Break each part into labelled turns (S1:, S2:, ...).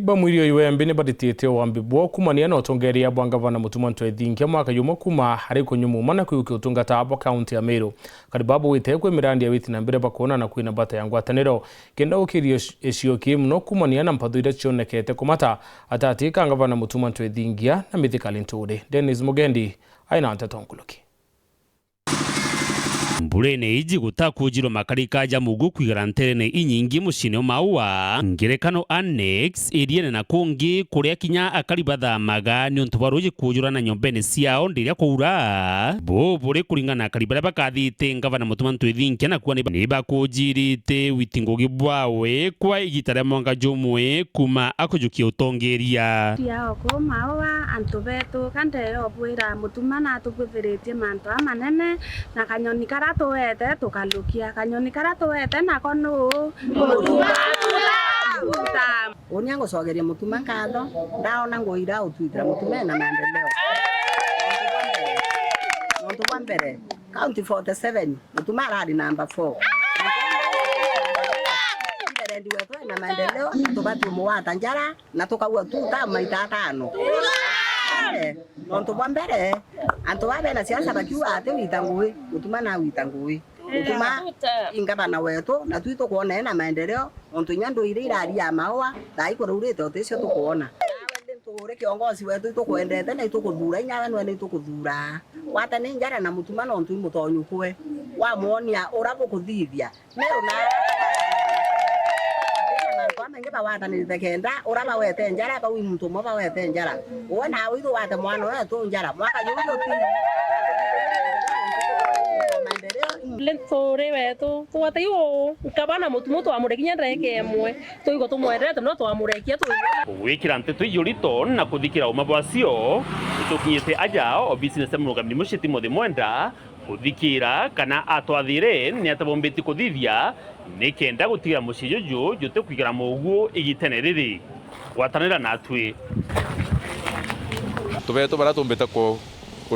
S1: bamwirio iwembe ne baditete wambi bwo kumania na otongeria bwa Governor Mutuma ntwethingia mwaka yumo kuma hari kunyumu mana kuyuki utungata abo county ya Meru kari babu wite kwe mirandi ya witi na mbere bakona na kwina bata ya ngwataniro kenda ukirio ecioki muno kumania na mpathuire cionekete kumata atatika Governor Mutuma ntwethingia na mithikali ntude. Dennis Mugendi aina antatonguluki
S2: Mbulene iji gutakujiro makarika ja mugu kwigaranterene inyingi mucine maua ngerekano annex eriene na kungi kuria kinya akaribatha maga ni ontubaruji kujura na nyombene ciao ndiria kuura bo buri kuringana akaribara bakathite Governor Mutuma ntwethingia na kuwa ni bakujirite witingogi bwawe kwa igitare monga Jumwe kuma akujukia utongeria
S3: ya ko maua antubetu kande obwira Mutuma na tubuthiretie mantu amanene na kanyoni karatuwete tukalukia kanyoni karatuwete na kono Mutuma
S4: onyango sogeria Mutuma kando ndaona ngoira utwitira Mutuma na maendeleo Mutuma mbere county 47 Mutuma radi number 4 ndiwe tu na maendeleo tubatu muwata njara na tukaua tu ta maita tano Nonto bambere anto babe na siasa bakiwa ate witangui Mutuma na witangui Mutuma Ngabana wetu na tuito kuona na maendeleo onto nyando ile irari ya maua dai ko rurite otesio tukuona tore kiongozi wetu tukwendete na tukuthura inyaga nwe tukuthura wata ni njara na Mutuma no ntu mutonyu kwe wa muonia urabukuthithia nero na ngeba wata ni tekenda uraba wete njara ba wi Mutuma ba wete njara wona wizo wata mwana wetu njara mwaka yuzo ti
S5: lentore wetu tuwata yo Ngabana Mutuma twamurekinya ndeke emwe tuigo tumwerete no twamurekia tu
S2: wikira nteto yurito na kuthikira uma bwacio tukinyete aja o business murugamni mushiti mothe mwenda kuthikira kana atwathire ni atabombeti kuthithia nikenda gutigira mucijuju jute kwigara muguo igiteneriri gwatanira natwe
S6: tubeto bara tumbeta ko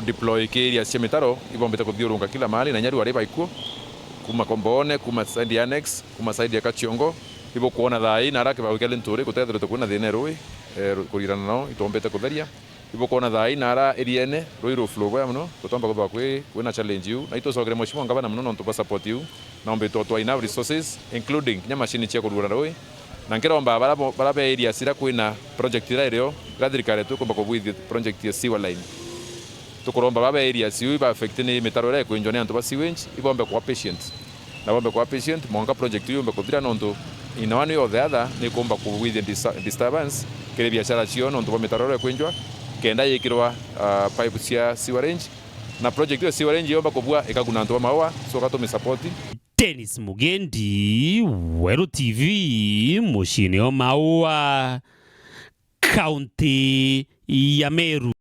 S6: deploy area cia mitaro ibombeta kuthiurunga kila mahali na nyari wale baikuo kuma kombone kuma side ya annex kuma side ya Kachiongo ibo kuona thai na rake bawikale nturi kutethire tukuna thine rui kurirana nao itombeta kutheria ibo kuona thai na ara eriene ruiru flow muno tutomba kuthwa kwina challenge yu na itosogere mheshimiwa Ngabana muno ntupa support yu na ombeto twa ina resources including nya machine cia kurura rui na ngiromba bara be area sira kwina project ira irio gathirikare tukomba kubwithia project ya sewer line tukuromba baba area siu iba affect ni mitaro ire kwinjo ni antu ba sewage ibombe kwa patient na bombe kwa patient monga project yu mbe kuthira nonto in one or the other ni komba ku with disturbance kire biashara cio nonto ba mitaro ire kwinjwa kenda yikirwa pipe cia sewerage na project ya sewerage yomba kubwa ikaguna antu ba maua so gato me support.
S2: Dennis Mugendi, Weru TV, mushine o maua county ya Meru.